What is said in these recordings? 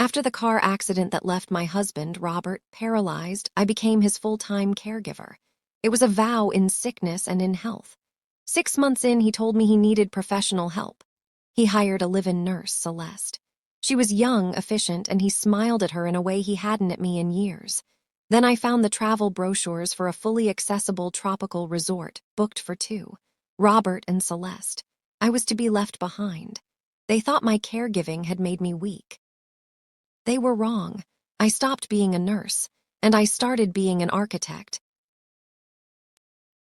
After the car accident that left my husband, Robert, paralyzed, I became his full-time caregiver. It was a vow in sickness and in health. 6 months in, he told me he needed professional help. He hired a live-in nurse, Celeste. She was young, efficient, and he smiled at her in a way he hadn't at me in years. Then I found the travel brochures for a fully accessible tropical resort, booked for two, Robert and Celeste. I was to be left behind. They thought my caregiving had made me weak. They were wrong. I stopped being a nurse, and I started being an architect.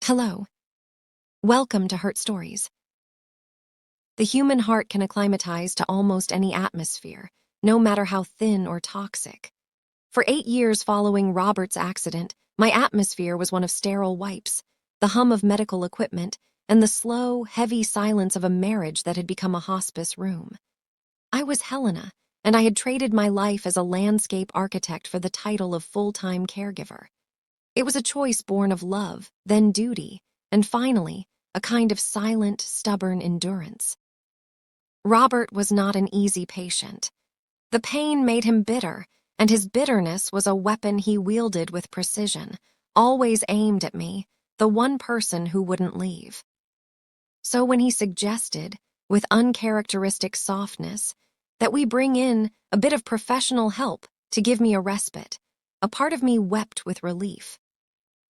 Hello. Welcome to Hurt Stories. The human heart can acclimatize to almost any atmosphere, no matter how thin or toxic. For 8 years following Robert's accident, my atmosphere was one of sterile wipes, the hum of medical equipment, and the slow, heavy silence of a marriage that had become a hospice room. I was Helena, and I had traded my life as a landscape architect for the title of full-time caregiver. It was a choice born of love, then duty, and finally, a kind of silent, stubborn endurance. Robert was not an easy patient. The pain made him bitter, and his bitterness was a weapon he wielded with precision, always aimed at me, the one person who wouldn't leave. So when he suggested, with uncharacteristic softness, that we bring in a bit of professional help to give me a respite, a part of me wept with relief.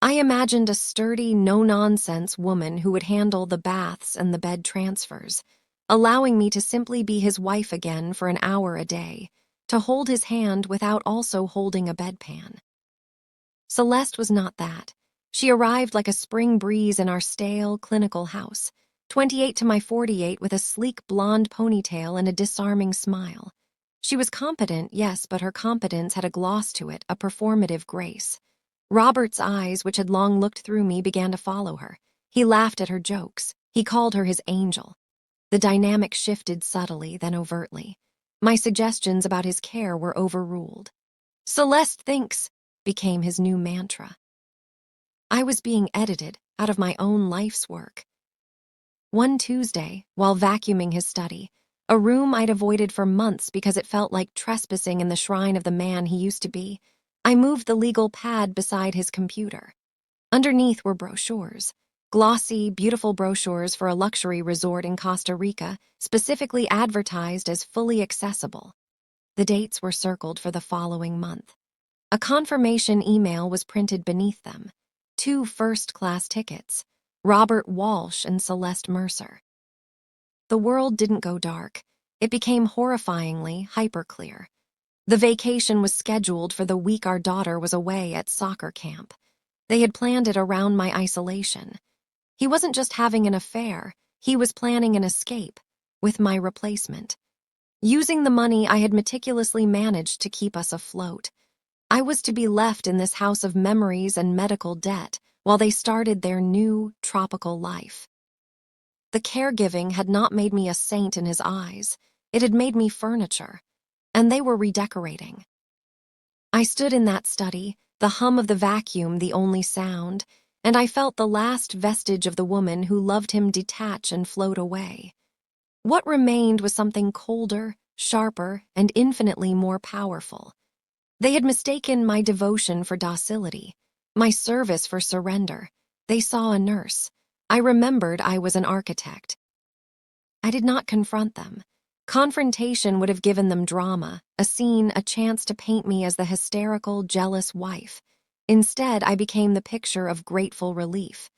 I imagined a sturdy, no-nonsense woman who would handle the baths and the bed transfers, allowing me to simply be his wife again for an hour a day, to hold his hand without also holding a bedpan. Celeste was not that. She arrived like a spring breeze in our stale, clinical house, 28 to my 48 with a sleek blonde ponytail and a disarming smile. She was competent, yes, but her competence had a gloss to it, a performative grace. Robert's eyes, which had long looked through me, began to follow her. He laughed at her jokes. He called her his angel. The dynamic shifted subtly, then overtly. My suggestions about his care were overruled. "Celeste thinks," became his new mantra. I was being edited out of my own life's work. One Tuesday, while vacuuming his study, a room I'd avoided for months because it felt like trespassing in the shrine of the man he used to be, I moved the legal pad beside his computer. Underneath were brochures. Glossy, beautiful brochures for a luxury resort in Costa Rica, specifically advertised as fully accessible. The dates were circled for the following month. A confirmation email was printed beneath them. 2 first-class tickets, Robert Walsh and Celeste Mercer. The world didn't go dark. It became horrifyingly hyperclear. The vacation was scheduled for the week our daughter was away at soccer camp. They had planned it around my isolation. He wasn't just having an affair, he was planning an escape, with my replacement. Using the money I had meticulously managed to keep us afloat. I was to be left in this house of memories and medical debt while they started their new, tropical life. The caregiving had not made me a saint in his eyes. It had made me furniture, and they were redecorating. I stood in that study, the hum of the vacuum the only sound, and I felt the last vestige of the woman who loved him detach and float away. What remained was something colder, sharper, and infinitely more powerful. They had mistaken my devotion for docility, my service for surrender. They saw a nurse. I remembered I was an architect. I did not confront them. Confrontation would have given them drama, a scene, a chance to paint me as the hysterical, jealous wife. Instead, I became the picture of grateful relief.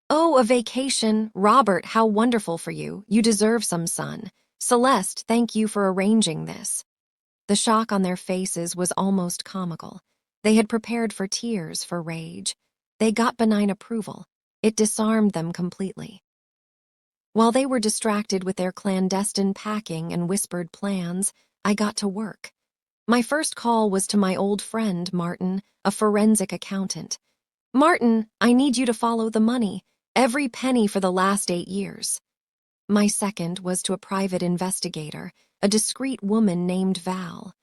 "Oh, a vacation! Robert, how wonderful for you. You deserve some sun. Celeste, thank you for arranging this." The shock on their faces was almost comical. They had prepared for tears, for rage. They got benign approval. It disarmed them completely. While they were distracted with their clandestine packing and whispered plans, I got to work. My first call was to my old friend, Martin, a forensic accountant. "Martin, I need you to follow the money, every penny for the last 8 years. My second was to a private investigator, a discreet woman named Val.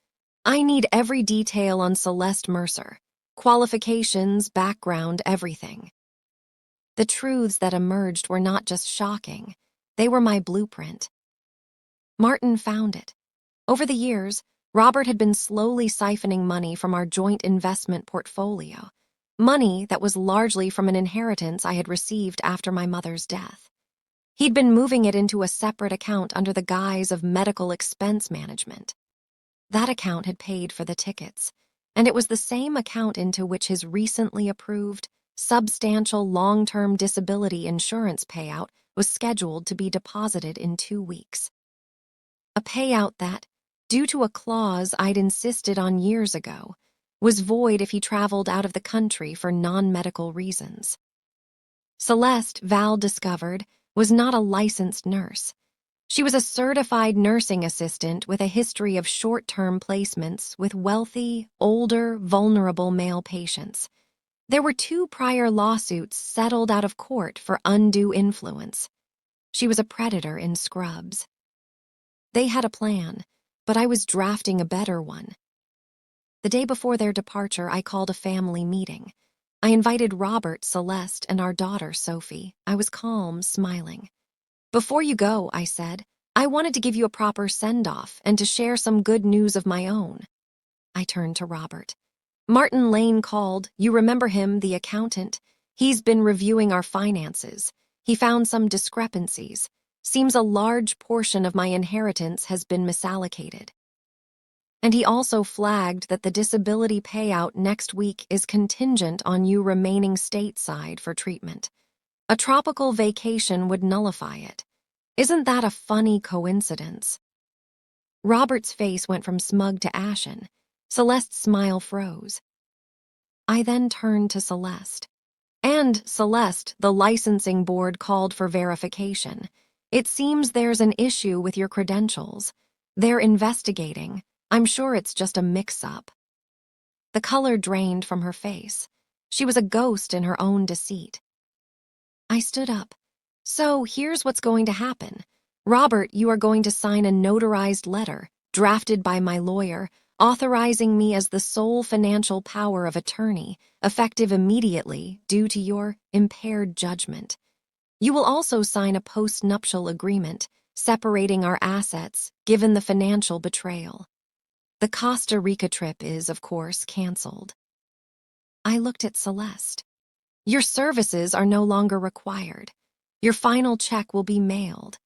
"I need every detail on Celeste Mercer. Qualifications, background, everything." The truths that emerged were not just shocking. They were my blueprint. Martin found it. Over the years, Robert had been slowly siphoning money from our joint investment portfolio, money that was largely from an inheritance I had received after my mother's death. He'd been moving it into a separate account under the guise of medical expense management. That account had paid for the tickets, and it was the same account into which his recently approved, substantial long-term disability insurance payout was scheduled to be deposited in 2 weeks. A payout that, due to a clause I'd insisted on years ago, was void if he traveled out of the country for non-medical reasons. Celeste, Val discovered, was not a licensed nurse. She was a certified nursing assistant with a history of short-term placements with wealthy, older, vulnerable male patients. There were 2 prior lawsuits settled out of court for undue influence. She was a predator in scrubs. They had a plan, but I was drafting a better one. The day before their departure, I called a family meeting. I invited Robert, Celeste, and our daughter, Sophie. I was calm, smiling. "Before you go," I said, "I wanted to give you a proper send-off and to share some good news of my own." I turned to Robert. "Martin Lane called. You remember him, the accountant? He's been reviewing our finances. He found some discrepancies. Seems a large portion of my inheritance has been misallocated. And he also flagged that the disability payout next week is contingent on you remaining stateside for treatment. A tropical vacation would nullify it. Isn't that a funny coincidence?" Robert's face went from smug to ashen. Celeste's smile froze. I then turned to Celeste. "And, Celeste, the licensing board called for verification. It seems there's an issue with your credentials. They're investigating. I'm sure it's just a mix-up." The color drained from her face. She was a ghost in her own deceit. I stood up. "So here's what's going to happen. Robert, you are going to sign a notarized letter, drafted by my lawyer, authorizing me as the sole financial power of attorney, effective immediately due to your impaired judgment. You will also sign a post-nuptial agreement, separating our assets, given the financial betrayal. The Costa Rica trip is, of course, canceled." I looked at Celeste. "Your services are no longer required. Your final check will be mailed.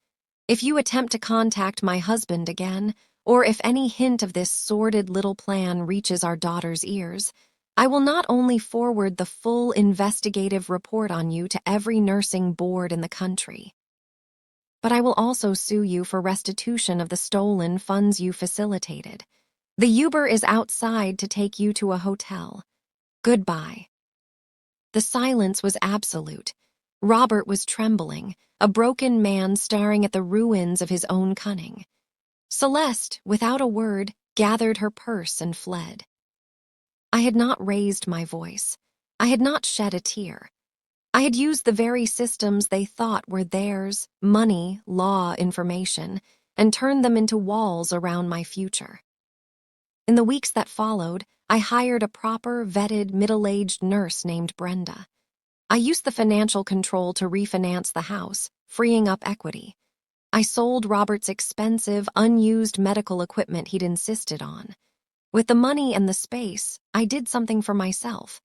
If you attempt to contact my husband again, or if any hint of this sordid little plan reaches our daughter's ears, I will not only forward the full investigative report on you to every nursing board in the country, but I will also sue you for restitution of the stolen funds you facilitated. The Uber is outside to take you to a hotel. Goodbye." The silence was absolute. Robert was trembling, a broken man staring at the ruins of his own cunning. Celeste, without a word, gathered her purse and fled. I had not raised my voice. I had not shed a tear. I had used the very systems they thought were theirs, money, law, information, and turned them into walls around my future. In the weeks that followed, I hired a proper, vetted, middle-aged nurse named Brenda. I used the financial control to refinance the house, freeing up equity. I sold Robert's expensive, unused medical equipment he'd insisted on. With the money and the space, I did something for myself.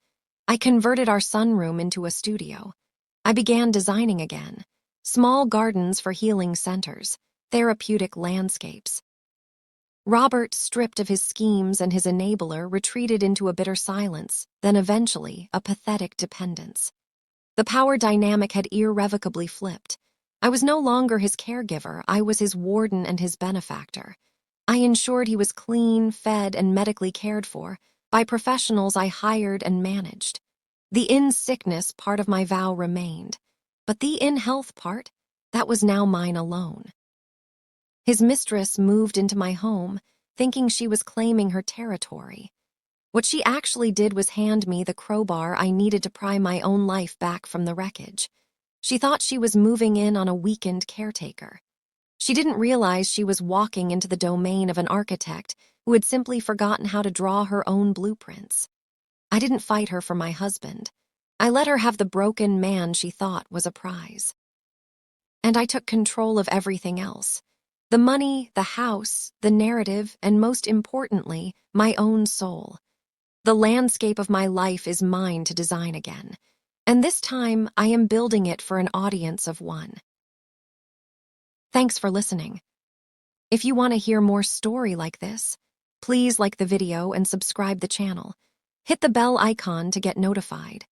I converted our sunroom into a studio. I began designing again. Small gardens for healing centers, therapeutic landscapes. Robert, stripped of his schemes and his enabler, retreated into a bitter silence, then eventually a pathetic dependence. The power dynamic had irrevocably flipped. I was no longer his caregiver, I was his warden and his benefactor. I ensured he was clean, fed, and medically cared for by professionals I hired and managed. The in-sickness part of my vow remained, but the in-health part, that was now mine alone. His mistress moved into my home, thinking she was claiming her territory. What she actually did was hand me the crowbar I needed to pry my own life back from the wreckage. She thought she was moving in on a weakened caretaker. She didn't realize she was walking into the domain of an architect who had simply forgotten how to draw her own blueprints. I didn't fight her for my husband. I let her have the broken man she thought was a prize. And I took control of everything else. The money, the house, the narrative, and most importantly, my own soul. The landscape of my life is mine to design again. And this time, I am building it for an audience of one. Thanks for listening. If you want to hear more story like this, please like the video and subscribe the channel. Hit the bell icon to get notified.